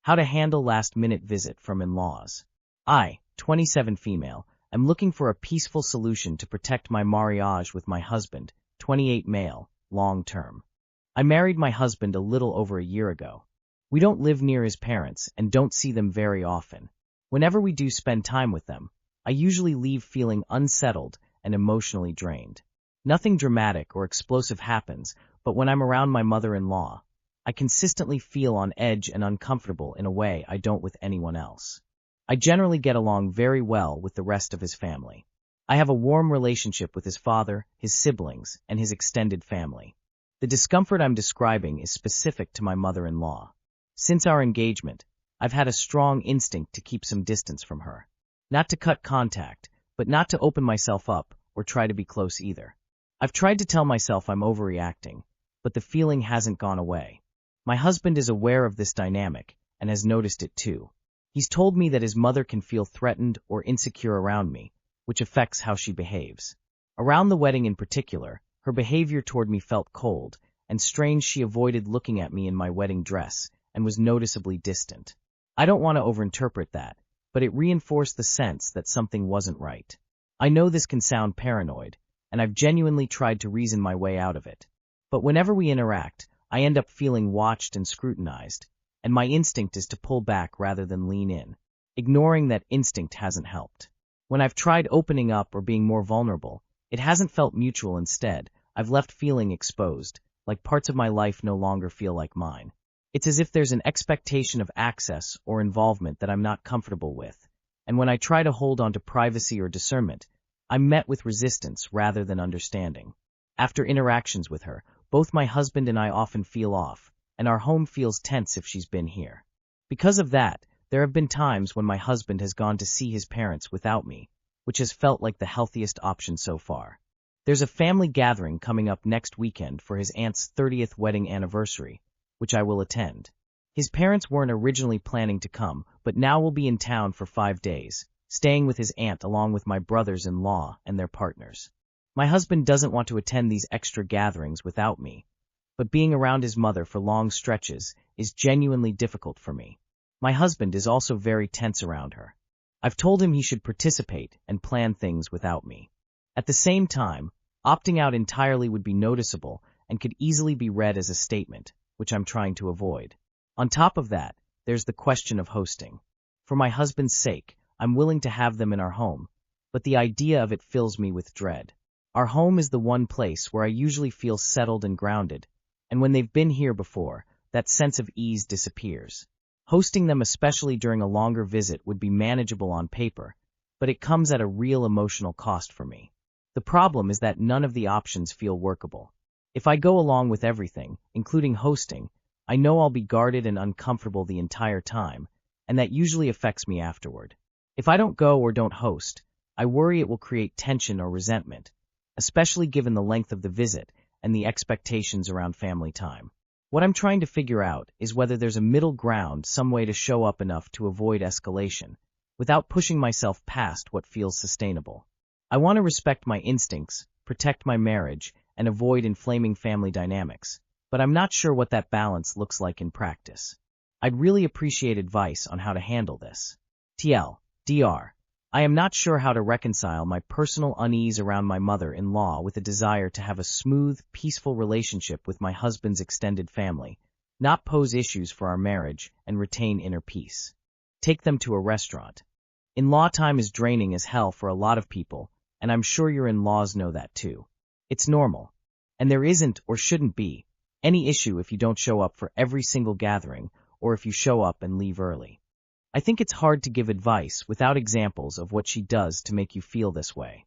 How to handle last-minute visit from in-laws. I, 27 female, am looking for a peaceful solution to protect my marriage with my husband, 28 male, long-term. I married my husband a little over a year ago. We don't live near his parents and don't see them very often. Whenever we do spend time with them, I usually leave feeling unsettled and emotionally drained. Nothing dramatic or explosive happens, but when I'm around my mother-in-law, I consistently feel on edge and uncomfortable in a way I don't with anyone else. I generally get along very well with the rest of his family. I have a warm relationship with his father, his siblings, and his extended family. The discomfort I'm describing is specific to my mother-in-law. Since our engagement, I've had a strong instinct to keep some distance from her. Not to cut contact, but not to open myself up or try to be close either. I've tried to tell myself I'm overreacting, but the feeling hasn't gone away. My husband is aware of this dynamic and has noticed it too. He's told me that his mother can feel threatened or insecure around me, which affects how she behaves. Around the wedding in particular, her behavior toward me felt cold and strange. She avoided looking at me in my wedding dress and was noticeably distant. I don't want to overinterpret that, but it reinforced the sense that something wasn't right. I know this can sound paranoid, and I've genuinely tried to reason my way out of it. But whenever we interact, I end up feeling watched and scrutinized, and my instinct is to pull back rather than lean in. Ignoring that instinct hasn't helped. When I've tried opening up or being more vulnerable, it hasn't felt mutual. Instead, I've left feeling exposed, like parts of my life no longer feel like mine. It's as if there's an expectation of access or involvement that I'm not comfortable with, and when I try to hold on to privacy or discernment, I'm met with resistance rather than understanding. After interactions with her, both my husband and I often feel off, and our home feels tense if she's been here. Because of that, there have been times when my husband has gone to see his parents without me, which has felt like the healthiest option so far. There's a family gathering coming up next weekend for his aunt's 30th wedding anniversary, which I will attend. His parents weren't originally planning to come, but now will be in town for 5 days, staying with his aunt along with my brothers-in-law and their partners. My husband doesn't want to attend these extra gatherings without me, but being around his mother for long stretches is genuinely difficult for me. My husband is also very tense around her. I've told him he should participate and plan things without me. At the same time, opting out entirely would be noticeable and could easily be read as a statement, which I'm trying to avoid. On top of that, there's the question of hosting. For my husband's sake, I'm willing to have them in our home, but the idea of it fills me with dread. Our home is the one place where I usually feel settled and grounded, and when they've been here before, that sense of ease disappears. Hosting them, especially during a longer visit, would be manageable on paper, but it comes at a real emotional cost for me. The problem is that none of the options feel workable. If I go along with everything, including hosting, I know I'll be guarded and uncomfortable the entire time, and that usually affects me afterward. If I don't go or don't host, I worry it will create tension or resentment, especially given the length of the visit and the expectations around family time. What I'm trying to figure out is whether there's a middle ground, some way to show up enough to avoid escalation, without pushing myself past what feels sustainable. I want to respect my instincts, protect my marriage, and avoid inflaming family dynamics, but I'm not sure what that balance looks like in practice. I'd really appreciate advice on how to handle this. TLDR. I am not sure how to reconcile my personal unease around my mother-in-law with a desire to have a smooth, peaceful relationship with my husband's extended family, not pose issues for our marriage, and retain inner peace. Take them to a restaurant. In-law time is draining as hell for a lot of people, and I'm sure your in-laws know that too. It's normal, and there isn't or shouldn't be any issue if you don't show up for every single gathering or if you show up and leave early. I think it's hard to give advice without examples of what she does to make you feel this way.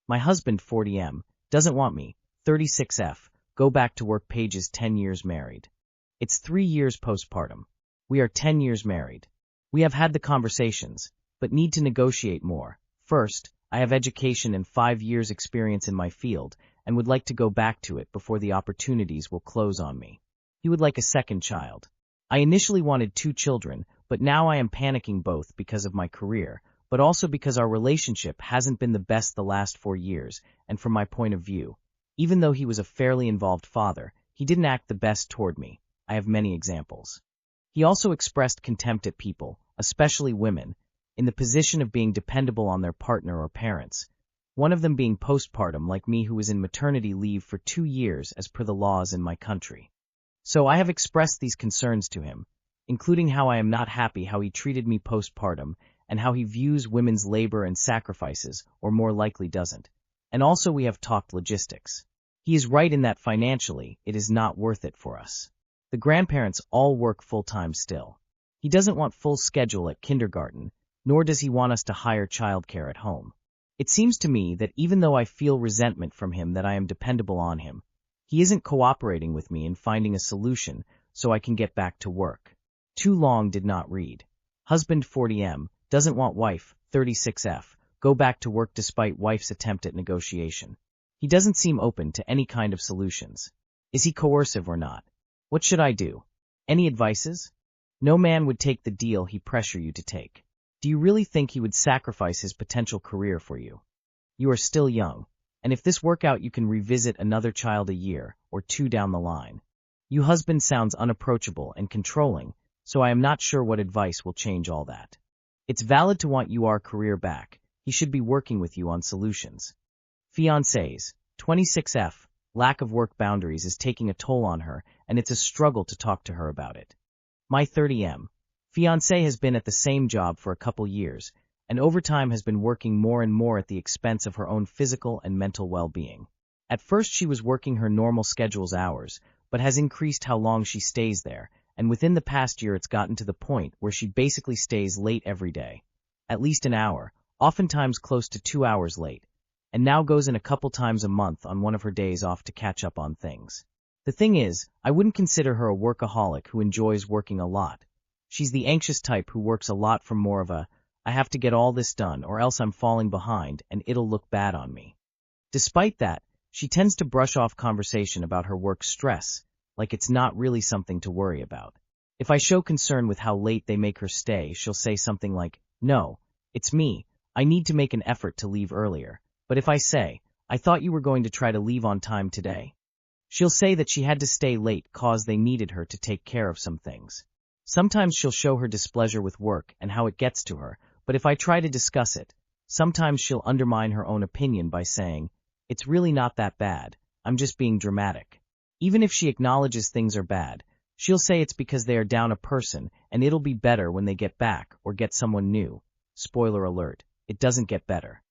My husband, 40M, doesn't want me, 36F, go back to work. Pages 10 years married. It's 3 years postpartum. We are 10 years married. We have had the conversations, but need to negotiate more. First, I have education and 5 years experience in my field and would like to go back to it before the opportunities will close on me. He would like a second child. I initially wanted 2 children, but now I am panicking, both because of my career, but also because our relationship hasn't been the best the last 4 years, and from my point of view, even though he was a fairly involved father, he didn't act the best toward me. I have many examples. He also expressed contempt at people, especially women, in the position of being dependable on their partner or parents, one of them being postpartum like me who was in maternity leave for 2 years as per the laws in my country. So I have expressed these concerns to him, including how I am not happy how he treated me postpartum and how he views women's labor and sacrifices, or more likely doesn't. And also we have talked logistics. He is right in that financially, it is not worth it for us. The grandparents all work full-time still. He doesn't want full schedule at kindergarten, nor does he want us to hire childcare at home. It seems to me that even though I feel resentment from him that I am dependable on him, he isn't cooperating with me in finding a solution so I can get back to work. Too long did not read. Husband 40M, doesn't want wife, 36F, go back to work despite wife's attempt at negotiation. He doesn't seem open to any kind of solutions. Is he coercive or not? What should I do? Any advices? No man would take the deal he pressure you to take. Do you really think he would sacrifice his potential career for you? You are still young, and if this work out you can revisit another child a year or 2 down the line. You husband sounds unapproachable and controlling, so I am not sure what advice will change all that. It's valid to want your career back. He should be working with you on solutions. Fiancées, 26F, lack of work boundaries is taking a toll on her, and it's a struggle to talk to her about it. My 30M. Fiancée has been at the same job for a couple years, and over time has been working more and more at the expense of her own physical and mental well-being. At first she was working her normal schedule's hours, but has increased how long she stays there, and within the past year it's gotten to the point where she basically stays late every day. At least an hour, oftentimes close to 2 hours late, and now goes in a couple times a month on one of her days off to catch up on things. The thing is, I wouldn't consider her a workaholic who enjoys working a lot. She's the anxious type who works a lot from more of a, I have to get all this done or else I'm falling behind and it'll look bad on me. Despite that, she tends to brush off conversation about her work stress, like it's not really something to worry about. If I show concern with how late they make her stay, she'll say something like, no, it's me, I need to make an effort to leave earlier. But if I say, I thought you were going to try to leave on time today, she'll say that she had to stay late cause they needed her to take care of some things. Sometimes she'll show her displeasure with work and how it gets to her, but if I try to discuss it, sometimes she'll undermine her own opinion by saying, it's really not that bad, I'm just being dramatic. Even if she acknowledges things are bad, she'll say it's because they are down a person and it'll be better when they get back or get someone new. Spoiler alert, it doesn't get better.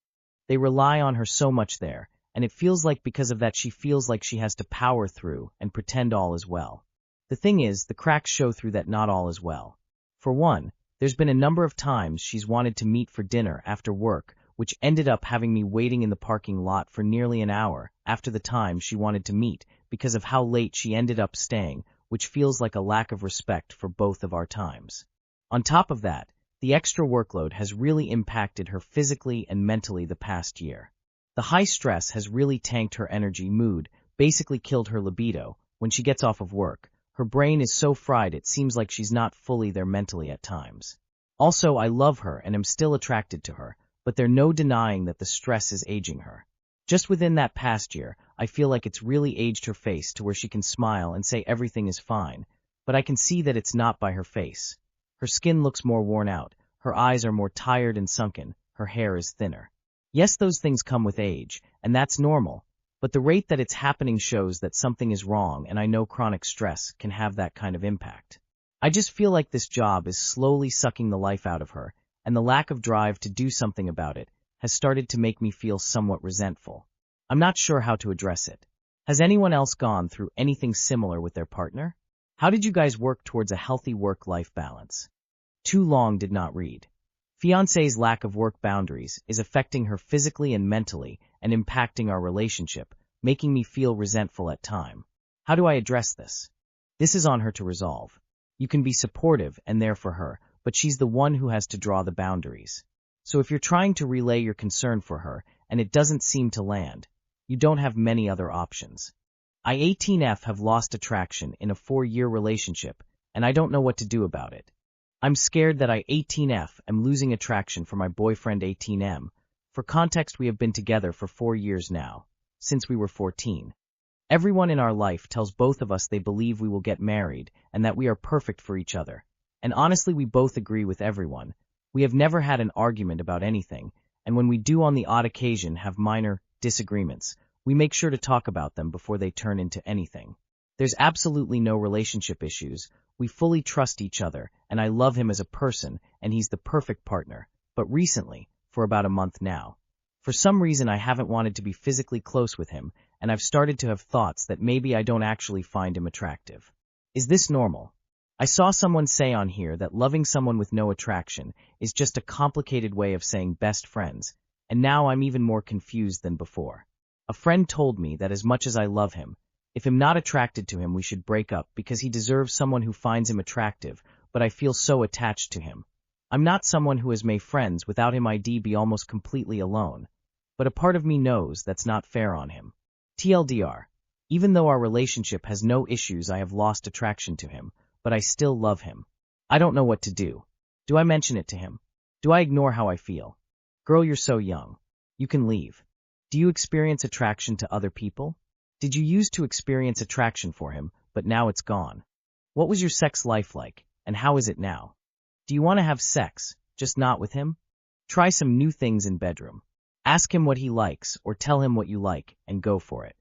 They rely on her so much there, and it feels like because of that she feels like she has to power through and pretend all is well. The thing is, the cracks show through that not all is well. For one, there's been a number of times she's wanted to meet for dinner after work, which ended up having me waiting in the parking lot for nearly an hour after the time she wanted to meet because of how late she ended up staying, which feels like a lack of respect for both of our times. On top of that, the extra workload has really impacted her physically and mentally the past year. The high stress has really tanked her energy, mood, basically killed her libido. When she gets off of work, her brain is so fried it seems like she's not fully there mentally at times. Also, I love her and am still attracted to her, but there's no denying that the stress is aging her. Just within that past year, I feel like it's really aged her face to where she can smile and say everything is fine, but I can see that it's not by her face. Her skin looks more worn out, her eyes are more tired and sunken, her hair is thinner. Yes, those things come with age, and that's normal, but the rate that it's happening shows that something is wrong, and I know chronic stress can have that kind of impact. I just feel like this job is slowly sucking the life out of her, and the lack of drive to do something about it has started to make me feel somewhat resentful. I'm not sure how to address it. Has anyone else gone through anything similar with their partner? How did you guys work towards a healthy work-life balance? Too long did not read. Fiancée's lack of work boundaries is affecting her physically and mentally and impacting our relationship, making me feel resentful at times. How do I address this? This is on her to resolve. You can be supportive and there for her, but she's the one who has to draw the boundaries. So if you're trying to relay your concern for her and it doesn't seem to land, you don't have many other options. I 18F have lost attraction in a 4-year relationship, and I don't know what to do about it. I'm scared that I 18F am losing attraction for my boyfriend 18M. For context, we have been together for 4 years now, since we were 14. Everyone in our life tells both of us they believe we will get married and that we are perfect for each other, And honestly, we both agree with everyone. We have never had an argument about anything, and when we do on the odd occasion have minor disagreements, we make sure to talk about them before they turn into anything. There's absolutely no relationship issues. We fully trust each other, and I love him as a person, and he's the perfect partner. But recently, for about a month now, for some reason I haven't wanted to be physically close with him, and I've started to have thoughts that maybe I don't actually find him attractive. Is this normal? I saw someone say on here that loving someone with no attraction is just a complicated way of saying best friends, and now I'm even more confused than before. A friend told me that as much as I love him, if I'm not attracted to him, we should break up because he deserves someone who finds him attractive, but I feel so attached to him. I'm not someone who has made friends without him. I'd be almost completely alone, but a part of me knows that's not fair on him. TLDR, even though our relationship has no issues, I have lost attraction to him, but I still love him. I don't know what to do. Do I mention it to him? Do I ignore how I feel? Girl, you're so young. You can leave. Do you experience attraction to other people? Did you used to experience attraction for him, but now it's gone? What was your sex life like, and how is it now? Do you want to have sex, just not with him? Try some new things in bedroom. Ask him what he likes or tell him what you like and go for it.